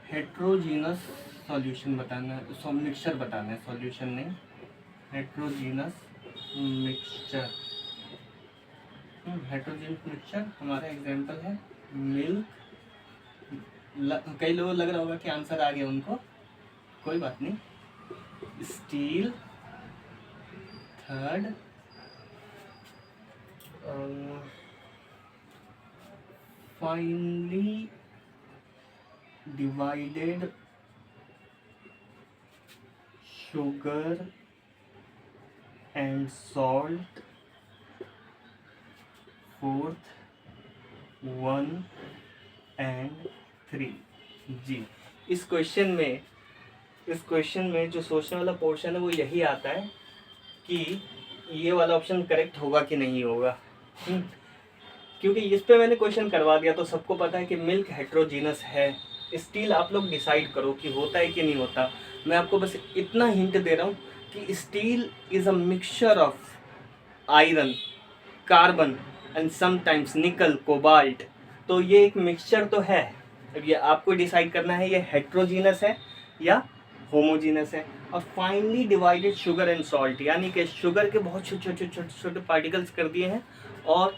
Heterogeneous solution बताना है, mixture बताना है, सॉल्यूशन नहीं, हेट्रोजीनस मिक्सचर। हेट्रोजीनस मिक्सचर हमारा एग्जांपल है मिल्क। कई लोगों लग रहा होगा कि आंसर आ गया उनको, कोई बात नहीं। Steel, third finally divided sugar and salt, fourth 1 and 3। जी, इस क्वेश्चन में जो सोचने वाला पोर्शन है वो यही आता है कि ये वाला ऑप्शन करेक्ट होगा कि नहीं होगा। क्योंकि इस पे मैंने क्वेश्चन करवा दिया तो सबको पता है कि मिल्क हेट्रोजीनस है। स्टील आप लोग डिसाइड करो कि होता है कि नहीं होता। मैं आपको बस इतना हिंट दे रहा हूँ कि steel is a mixture of iron, carbon and sometimes निकल, कोबाल्ट। तो ये एक मिक्सचर तो है। अब ये आपको डिसाइड करना है ये हेट्रोजीनस है या होमोजीनस है। और finally divided sugar and salt, यानी कि शुगर के बहुत छोटे छोटे पार्टिकल्स कर दिए हैं और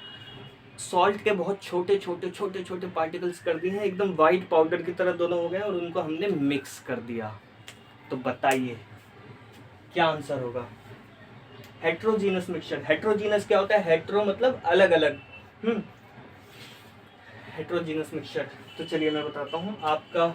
सॉल्ट के बहुत छोटे छोटे पार्टिकल्स कर दिए हैं, एकदम वाइट पाउडर की तरह दोनों हो गए और उनको हमने मिक्स कर दिया। तो बताइए क्या आंसर होगा? Heterogeneous mixture. हेट्रोजीनस क्या होता है? हेट्रो मतलब अलग अलग, हेट्रोजीनस मिक्सचर। तो चलिए मैं बताता हूँ। आपका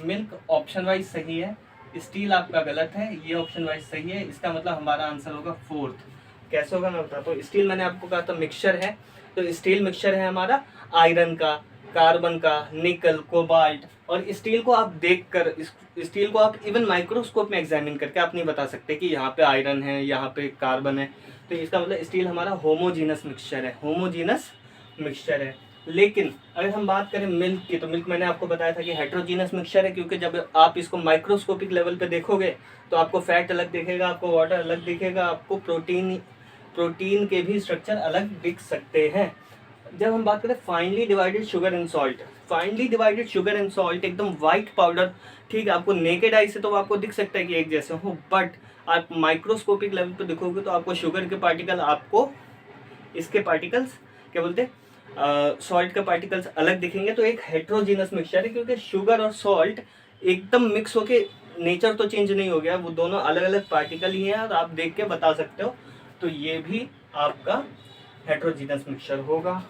मिल्क ऑप्शन वाइज सही है, स्टील आपका गलत है, ये ऑप्शन वाइज सही है। इसका मतलब हमारा आंसर होगा फोर्थ। कैसे होगा मैं बताता हूँ। स्टील मैंने आपको कहा था मिक्सचर है, तो स्टील मिक्सचर है हमारा आयरन का, कार्बन का, निकल, कोबाल्ट। और स्टील को आप देखकर, स्टील को आप इवन माइक्रोस्कोप में एग्जामिन करके आप नहीं बता सकते कि यहाँ पे आयरन है, यहाँ पे कार्बन है। तो इसका मतलब स्टील हमारा होमोजीनस मिक्सचर है, होमोजीनस मिक्सचर है। लेकिन अगर हम बात करें मिल्क की, तो मिल्क मैंने आपको बताया था कि हेट्रोजीनस मिक्सचर है, क्योंकि जब आप इसको माइक्रोस्कोपिक लेवल पे देखोगे तो आपको फैट अलग दिखेगा, आपको वाटर अलग दिखेगा, आपको प्रोटीन के भी स्ट्रक्चर अलग दिख सकते हैं। जब हम बात करें finally divided sugar and salt, finally divided sugar and salt एकदम वाइट पाउडर, ठीक है, आपको नेकेड आई से तो आपको दिख सकता है कि एक जैसे हो, बट आप माइक्रोस्कोपिक लेवल पे देखोगे तो आपको शुगर के पार्टिकल, आपको इसके पार्टिकल्स क्या बोलते हैं, सॉल्ट के पार्टिकल्स अलग दिखेंगे। तो एक हेट्रोजीनस मिक्सचर है, क्योंकि शुगर और सॉल्ट एकदम मिक्स होके नेचर तो चेंज नहीं हो गया, वो दोनों अलग अलग पार्टिकल ही हैं और आप देख के बता सकते हो। तो ये भी आपका हेट्रोजीनस मिक्सचर होगा।